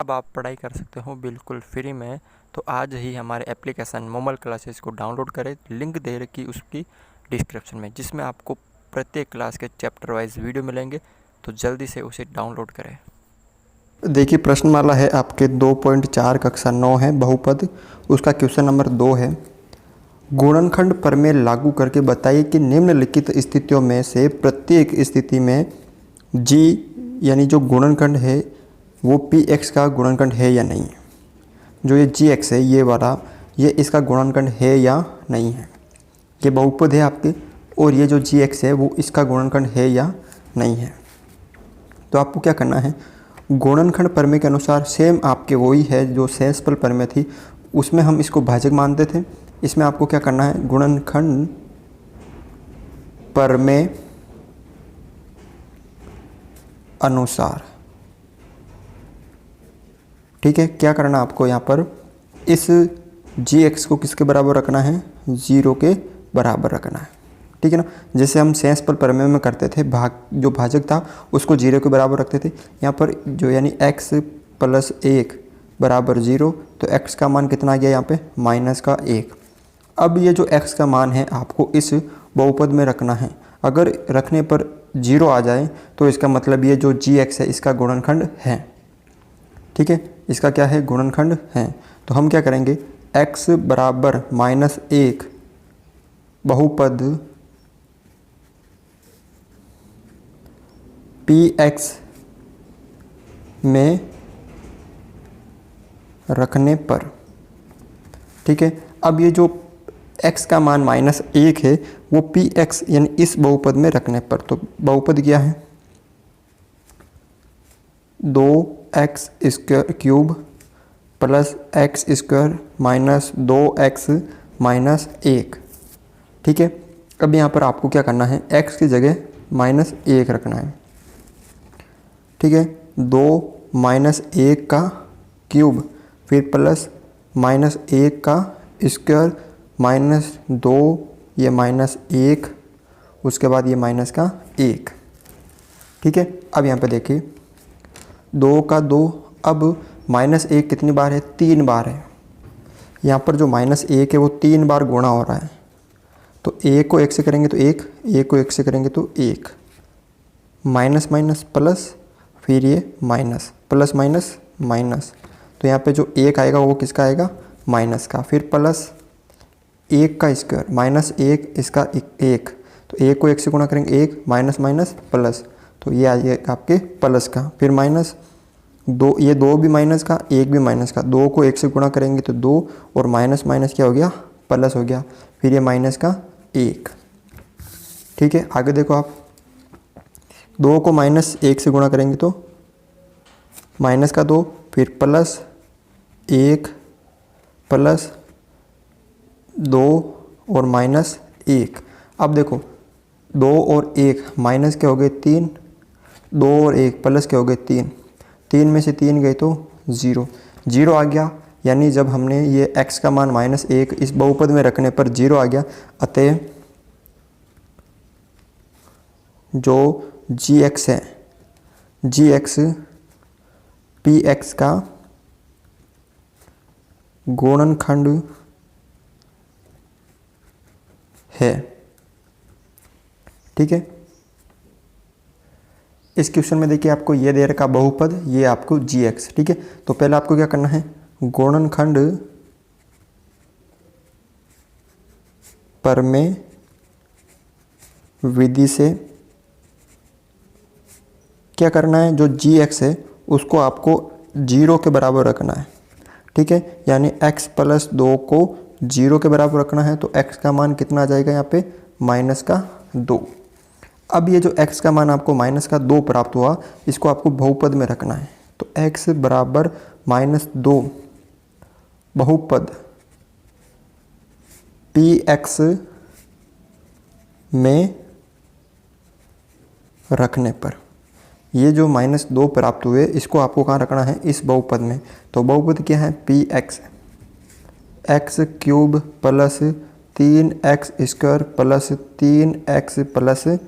अब आप पढ़ाई कर सकते हो बिल्कुल फ्री में। तो आज ही हमारे एप्लीकेशन मोमल क्लासेस को डाउनलोड करें। लिंक दे रखी उसकी डिस्क्रिप्शन में, जिसमें आपको प्रत्येक क्लास के चैप्टर वाइज वीडियो मिलेंगे। तो जल्दी से उसे डाउनलोड करें। देखिए प्रश्नमाला है आपके 2.4 कक्षा 9 है बहुपद। उसका क्वेश्चन नंबर 2 है, गुणनखंड प्रमेय लागू करके बताइए कि निम्नलिखित स्थितियों में से प्रत्येक स्थिति में g यानी जो गुणनखंड है वो px का गुणनखंड है या नहीं। जो ये gx है ये वाला, ये इसका गुणनखंड है या नहीं है। ये बहुपद है आपके, और ये जो gx है वो इसका गुणनखंड है या नहीं है। तो आपको क्या करना है, गुणनखंड प्रमेय के अनुसार सेम आपके वही है जो शेषफल प्रमेय थी, उसमें हम इसको भाजक मानते थे। इसमें आपको क्या करना है, गुणनखंड प्रमेय अनुसार, ठीक है, क्या करना आपको यहाँ पर, इस gx को किसके बराबर रखना है, 0 के बराबर रखना है, ठीक है ना। जैसे हम शेषफल प्रमेय में करते थे, जो भाजक था उसको 0 के बराबर रखते थे। यहाँ पर जो यानी x + 1 बराबर 0, तो x का मान कितना आ गया यहाँ पे, -1। अब ये जो x का मान है आपको इस बहुपद में रखना है। अगर रखने पर 0 आ जाए तो इसका मतलब ये जो gx है इसका गुणनखंड है, ठीक है, इसका क्या है, गुणनखंड है। तो हम क्या करेंगे, x बराबर -1 बहुपद px में रखने पर, ठीक है। अब ये जो x का मान -1 है वो px यानी इस बहुपद में रखने पर, तो बहुपद क्या है, 2x² + x² - 2x - 1, ठीक है। अब यहाँ पर आपको क्या करना है, x की जगह -1 रखना है, ठीक है। 2 - 1 का क्यूब, फिर प्लस -1 का स्क्वायर, -2 ये -1, उसके बाद ये -1, ठीक है। अब यहाँ पे देखिए 2 का 2, अब -1 कितनी बार है, 3 बार है। यहाँ पर जो -1 है वो 3 बार गुणा हो रहा है, तो 1 को 1 से करेंगे तो 1, 1 को 1 से करेंगे तो 1, माइनस माइनस प्लस, फिर ये माइनस, प्लस माइनस माइनस, तो यहाँ पे जो 1 आएगा वो किसका आएगा, माइनस का, फिर प्लस 1 का स्क्वायर, -1 इसका 1, तो 1 को 1 से गुणा करेंगे 1, माइनस माइनस प्लस, तो ये आएगा आपके प्लस का, फिर -2, ये 2 भी माइनस का, 1 भी माइनस का, 2 को 1 से गुणा करेंगे तो 2, और माइनस माइनस क्या हो गया, प्लस हो गया, फिर ये माइनस का 1, ठीक है। आगे देखो आप, 2 को -1 से गुणा करेंगे तो माइनस का 2, फिर प्लस 1 प्लस 2 और -1। अब देखो 2 और 1 माइनस के हो गए 3, 2 और 1 प्लस के हो गए 3, 3 में से 3 गए तो 0, 0 आ गया। यानी जब हमने ये x का मान -1 इस बहुपद में रखने पर 0 आ गया, अतः जो gx है, gx px का गुणनखंड है, ठीक है। इस क्वेश्चन में देखिए आपको ये दे रखा बहुपद, ये आपको gx, ठीक है। तो पहले आपको क्या करना है, गुणनखंड प्रमेय विधि से क्या करना है, जो gx है उसको आपको 0 के बराबर रखना है, ठीक है। यानी x + 2 को 0 के बराबर रखना है, तो x का मान कितना आ जाएगा यहाँ पे, -2। अब ये जो x का मान आपको -2 प्राप्त हुआ, इसको आपको बहुपद में रखना है, तो x बराबर -2 बहुपद px में रखने पर, ये जो -2 प्राप्त हुए इसको आपको कहाँ रखना है, इस बहुपद में। तो बहुपद क्या है, px, x³ + 3x² + 3x +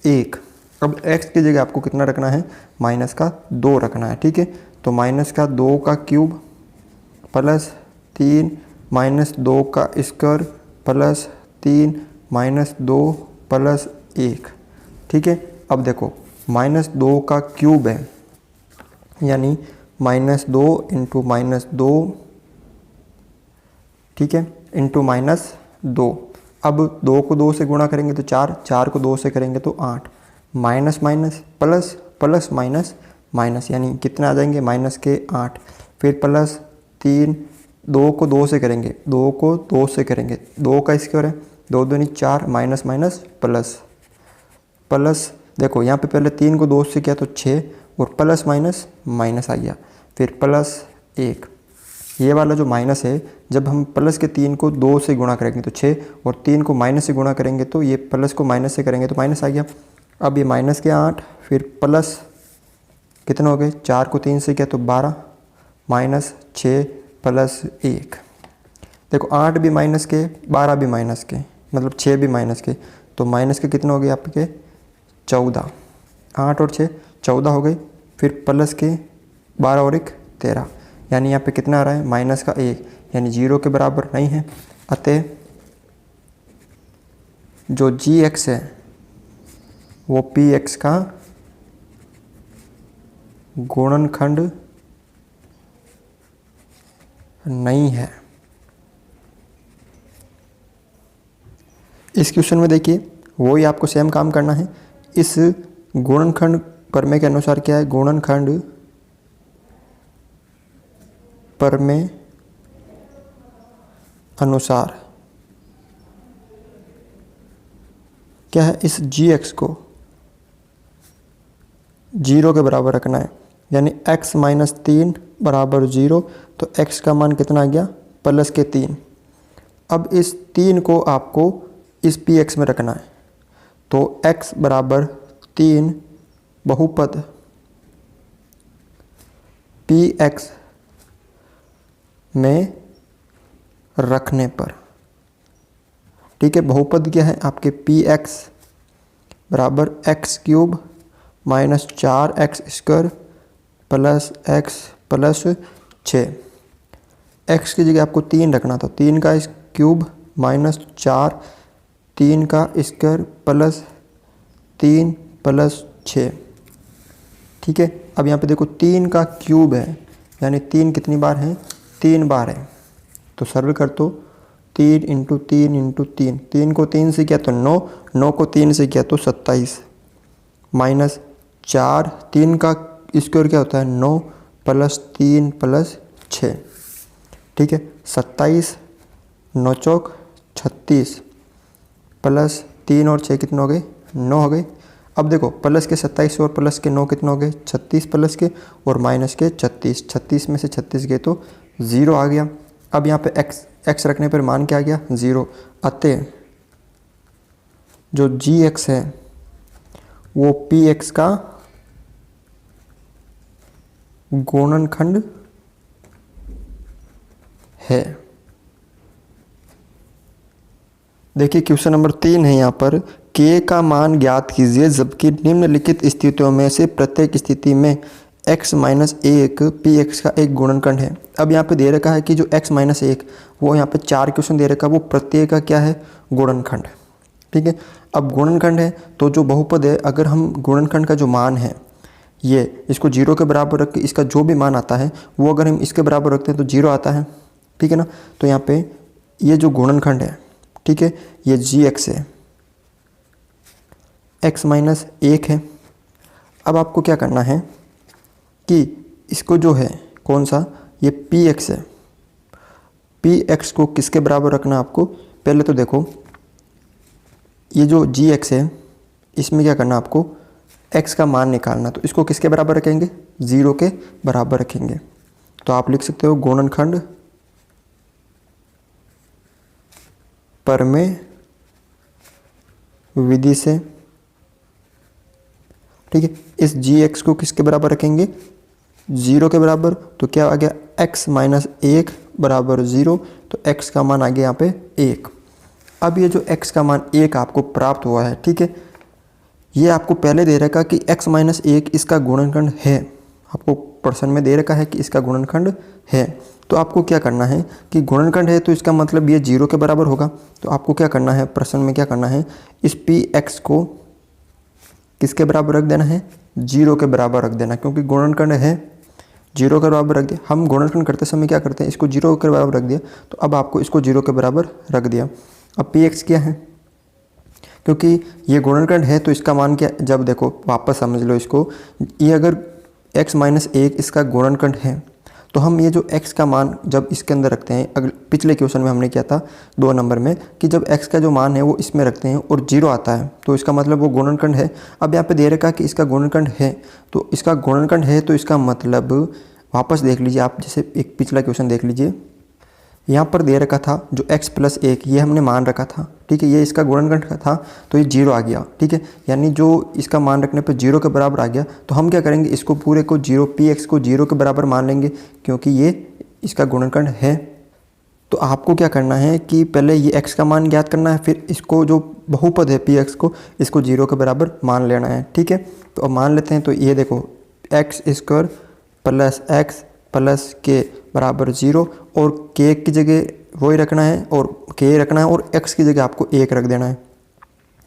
1। अब x की जगह आपको कितना रखना है, -2 रखना है, ठीक है। तो माइनस का 2 का क्यूब प्लस 3 माइनस 2 का स्क्वायर प्लस 3 माइनस 2 प्लस 1। ठीक है, अब देखो -2 का क्यूब है यानी -2 इंटू -2, ठीक है, इंटू -2। अब 2 को 2 से गुणा करेंगे तो 4, 4 को 2 से करेंगे तो 8, minus minus plus plus minus minus, यानी कितने आ जाएंगे माइनस के 8, फिर प्लस 3, 2 को 2 से करेंगे, 2 को 2 से करेंगे, 2 का स्क्वायर है, 2 दूनी 4, माइनस माइनस प्लस प्लस। देखो यहाँ पे पहले 3 को 2 से किया तो 6 और प्लस माइनस माइनस आ गया, फिर प्लस 1। ये वाला जो माइनस है जब हम प्लस के 3 को 2 से गुणा करेंगे तो 6 और 3 को माइनस से गुणा करेंगे तो ये प्लस को माइनस से करेंगे तो माइनस आ गया। अब ये माइनस के 8, फिर प्लस कितने हो गए, 4 को 3 से किया तो 12 माइनस 6 प्लस 1। देखो 8 भी माइनस के, 12 भी माइनस के, मतलब 6 भी माइनस के, तो माइनस के कितने हो गए आपके 14, 8 और 6 14 हो गए, फिर प्लस के 12 और 1 13, यानी यहाँ पे कितना आ रहा है माइनस का 1, यानी 0 के बराबर नहीं है। अतः जो gx है वो px का गुणनखंड नहीं है। इस क्वेश्चन में देखिए वही आपको सेम काम करना है। इस गुणनखंड प्रमेय के अनुसार क्या है, गुणनखंड प्रमेय अनुसार क्या है, इस gx को 0 के बराबर रखना है, यानी x माइनस 3 बराबर 0, तो x का मान कितना आ गया प्लस के 3। अब इस 3 को आपको इस px में रखना है, तो x बराबर 3 बहुपद px में रखने पर, ठीक है, बहुपद क्या है आपके px बराबर x cube minus 4x square plus x plus 6। x की जगह आपको 3 रखना था, 3 का क्यूब माइनस 4, 3 का स्क्वायर प्लस 3 प्लस 6। ठीक है, अब यहाँ पे देखो 3 का क्यूब है, यानी 3 कितनी बार है 3 बार है, तो सरल कर तो 3 इंटू 3 इंटू 3, 3 को 3 से किया तो 9, 9 को 3 से किया तो 27 माइनस 4, 3 का स्क्वायर क्या होता है 9 प्लस 3 प्लस 6। ठीक है, 27 9 चौक 36 प्लस 3 और 6 कितने हो गए 9 हो गए। अब देखो प्लस के 27 और प्लस के 9 कितने हो गए 36 प्लस के और माइनस के 36, 36 में से 36 गए तो 0 आ गया। अब यहाँ पे x रखने पर मान क्या आ गया 0। अतः जो gx है वो px का गुणनखंड है। देखिए क्वेश्चन नंबर 3 है यहाँ पर, k का मान ज्ञात कीजिए जबकि निम्नलिखित स्थितियों में से प्रत्येक स्थिति में x माइनस 1 px का एक गुणनखंड है। अब यहाँ पे दे रखा है कि जो x माइनस 1 वो यहाँ पे 4 क्वेश्चन दे रखा है, वो प्रत्येक का क्या है गुणनखंड। ठीक है, अब गुणनखंड है तो जो बहुपद है, अगर हम गुणनखंड का जो मान है ये इसको 0 के बराबर रख के इसका जो भी मान आता है वो अगर हम इसके बराबर रखते हैं तो 0 आता है। ठीक है ना, तो यहाँ पे ये जो गुणनखंड है, ठीक है, ये gx है, x माइनस 1 है। अब आपको क्या करना है कि इसको जो है कौन सा ये px है, px को किसके बराबर रखना है आपको, पहले तो देखो ये जो gx है इसमें क्या करना आपको x का मान निकालना, तो इसको किसके बराबर रखेंगे 0 के बराबर रखेंगे। तो आप लिख सकते हो गुणनखंड प्रमेय विधि से। ठीक है, इस gx को किसके बराबर रखेंगे 0 के बराबर, तो क्या आ गया x माइनस 1 बराबर 0, तो x का मान आ गया यहाँ पे 1। अब ये जो x का मान 1 आपको प्राप्त हुआ है, ठीक है, ये आपको पहले दे रखा कि x माइनस 1 इसका गुणनखंड है, आपको प्रश्न में दे रखा है कि इसका गुणनखंड है। तो आपको क्या करना है कि गुणनखंड है तो इसका मतलब ये 0 के बराबर होगा। तो आपको क्या करना है, प्रश्न में क्या करना है, इस px को किसके बराबर रख देना है, 0 के बराबर रख देना, क्योंकि गुणनखंड है 0 के बराबर रख दिया। हम गुणनखंड करते समय क्या करते हैं, इसको 0 के बराबर रख दिया, तो अब आपको इसको 0 के बराबर रख दिया। अब px क्या है, क्योंकि ये गुणनखंड है तो इसका मान क्या, जब देखो वापस समझ लो इसको, ये अगर x - 1 इसका गुणनखंड है तो हम ये जो x का मान जब इसके अंदर रखते हैं, अगले पिछले क्वेश्चन में हमने किया था 2 नंबर में कि जब x का जो मान है वो इसमें रखते हैं और 0 आता है तो इसका मतलब वो गुणनखंड है। अब यहाँ पे दे रखा कि इसका गुणनखंड है, तो इसका गुणनखंड है तो इसका मतलब वापस देख लीजिए आप, जैसे एक पिछला क्वेश्चन देख लीजिए, यहाँ पर दे रखा था जो x + 1 ये हमने मान रखा था, ठीक है, ये इसका गुणनखंड था तो ये 0 आ गया, ठीक है, यानी जो इसका मान रखने पर 0 के बराबर आ गया। तो हम क्या करेंगे, इसको पूरे को 0 px को 0 के बराबर मान लेंगे क्योंकि ये इसका गुणनखंड है। तो आपको क्या करना है कि पहले ये x का मान ज्ञात करना है, फिर इसको जो बहुपद है px को, इसको 0 के बराबर मान लेना है, ठीक है। तो अब मान लेते हैं, तो ये देखो x² + x + k बराबर 0 और k की जगह वही रखना है और k रखना है और x की जगह आपको 1 रख देना है।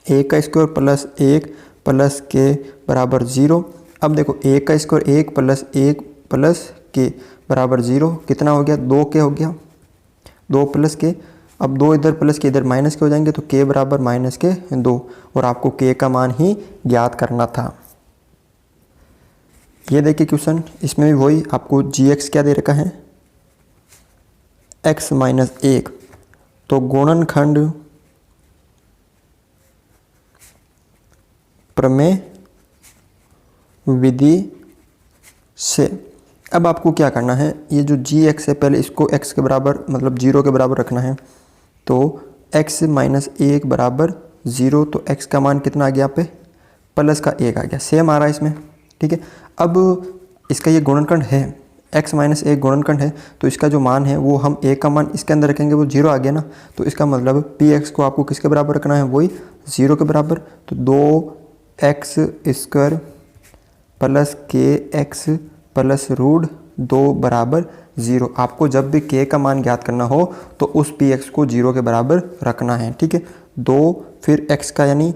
1² + 1 + k बराबर 0। अब देखो 1² 1 + 1 + k बराबर 0 कितना हो गया, 2k हो गया, 2 + k। अब 2 इधर प्लस के इधर माइनस के हो जाएंगे तो k बराबर -2 और आपको k का मान ही ज्ञात करना था। ये देखिए क्वेश्चन, इसमें भी वही आपको gx क्या दे रखा है, x - 1। तो गुणनखंड प्रमेय विधि से अब आपको क्या करना है, ये जो gx है पहले इसको x के बराबर मतलब 0 के बराबर रखना है। तो x - 1 बराबर 0, तो x का मान कितना आ गया यहाँ पे, +1 आ गया, सेम आ रहा है इसमें, ठीक है। अब इसका ये गुणनखंड है, x - 1 गुणनखंड है तो इसका जो मान है वो हम a का मान इसके अंदर रखेंगे, वो 0 आ गया ना, तो इसका मतलब px को आपको किसके बराबर रखना है, वही 0 के बराबर। तो 2x² + kx + √2 बराबर 0। आपको जब भी k का मान ज्ञात करना हो तो उस px को 0 के बराबर रखना है, ठीक है। 2 फिर x का यानी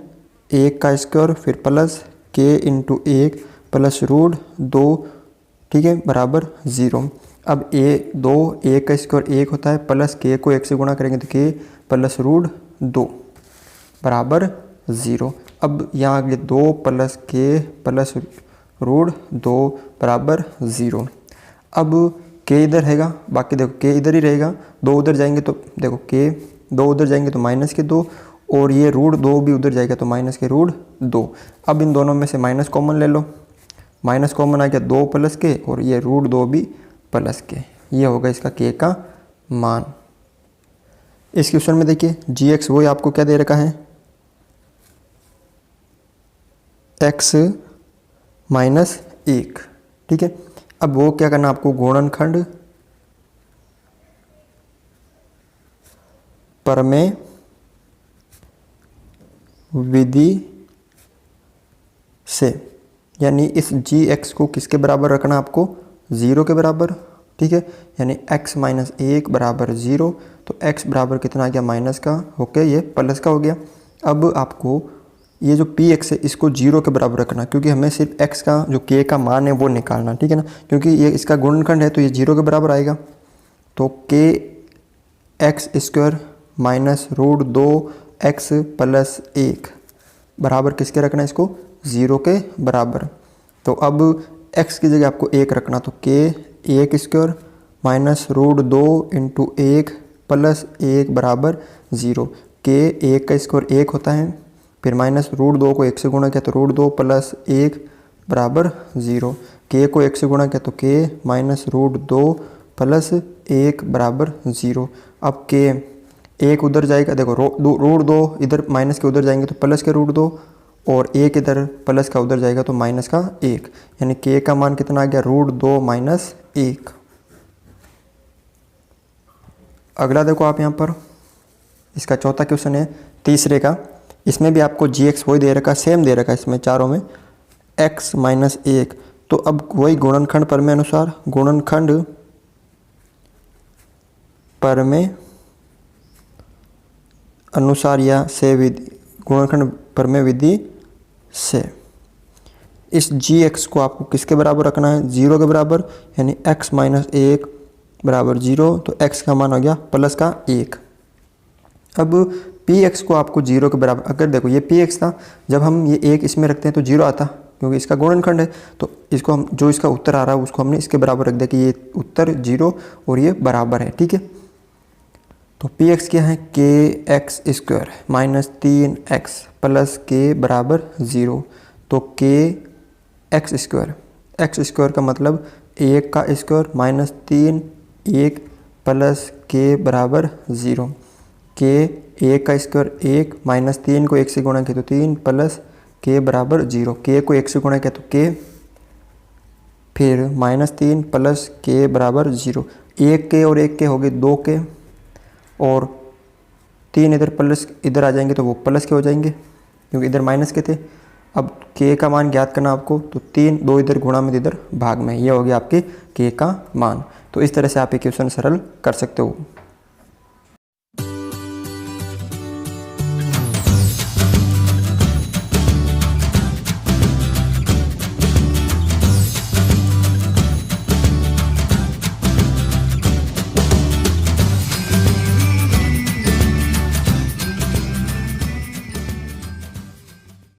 1 का स्क्वायर फिर प्लस k × 1 + √2, ठीक है, बराबर 0। अब 1 का स्क्वायर 1 होता है, प्लस k को 1 से गुणा करेंगे तो k + √2 बराबर 0। अब यहाँ आगे 2 + k + √2 बराबर 0। अब k इधर रहेगा, बाकी देखो k इधर ही रहेगा, 2 उधर जाएंगे तो देखो k 2 उधर जाएंगे तो -2 और ये √2 भी उधर जाएगा तो -2। अब इन दोनों में से माइनस कॉमन ले लो, माइनस कॉमन आ गया 2 + k और ये √2 भी +k, ये होगा इसका k का मान। इस क्वेश्चन में देखिए gx वही आपको क्या दे रखा है, x - 1, ठीक है। अब वो क्या करना आपको, गुणनखंड प्रमेय विधि से, यानी इस gx को किसके बराबर रखना आपको, 0 के बराबर, ठीक है, यानी x - 1 बराबर 0। तो x बराबर कितना आ गया, माइनस का, ओके, ये प्लस का हो गया। अब आपको ये जो px है इसको 0 के बराबर रखना, क्योंकि हमें सिर्फ x का जो k का मान है वो निकालना, ठीक है ना, क्योंकि ये इसका गुणनखंड है तो ये 0 के बराबर आएगा। तो kx² - √2x + 1 बराबर किसके रखना है, इसको 0 के बराबर। तो अब x की जगह आपको 1 रखना, तो k 1² - √2 × 1 + 1 बराबर 0। k 1 का स्क्वायर 1 होता है, फिर -√2 को 1 से गुणा किया तो √2 + 1 बराबर 0। k को 1 से गुणा किया तो k -√2 + 1 बराबर 0। अब k 1 उधर जाएगा, देखो √2 इधर माइनस के उधर जाएंगे तो प्लस के √2 और 1 इधर प्लस का उधर जाएगा तो माइनस का 1, यानी k का मान कितना आ गया, √2 - 1। अगला देखो आप यहाँ पर, इसका चौथा क्वेश्चन है तीसरे का, इसमें भी आपको gx वही दे रखा, सेम दे रखा है इसमें चारों में, x - 1। तो तो अब वही गुणनखंड प्रमेय अनुसार गुणनखंड प्रमेय अनुसार या से विधि गुणनखंड प्रमेय विधि से इस g(x) को आपको किसके बराबर रखना है, 0 के बराबर, यानी x माइनस 1 बराबर 0। तो x का मान हो गया प्लस का 1। अब px को आपको 0 के बराबर, अगर देखो ये px था, जब हम ये 1 इसमें रखते हैं तो 0 आता, क्योंकि इसका गुणनखंड है। तो इसको हम जो इसका उत्तर आ रहा है उसको हमने इसके बराबर रख दिया कि ये उत्तर 0 और ये बराबर है, ठीक है। तो px क्या है, kx² minus 3x plus k बराबर 0। तो x² का मतलब 1 का स्क्वायर माइनस 3 1 प्लस k बराबर 0। k 1 का स्क्वायर 1 माइनस 3 को 1 से गुणा किया तो 3 प्लस k बराबर 0। k को 1 से गुणा किया तो k, फिर माइनस 3 प्लस k बराबर 0। 1k और 1k हो गए 2k, और 3 इधर प्लस इधर आ जाएंगे तो वो प्लस के हो जाएंगे क्योंकि इधर माइनस के थे। अब k का मान ज्ञात करना आपको, तो 3 2 इधर गुणा में इधर भाग में, ये हो गया आपके k का मान। तो इस तरह से आप ये क्वेश्चन सरल कर सकते हो।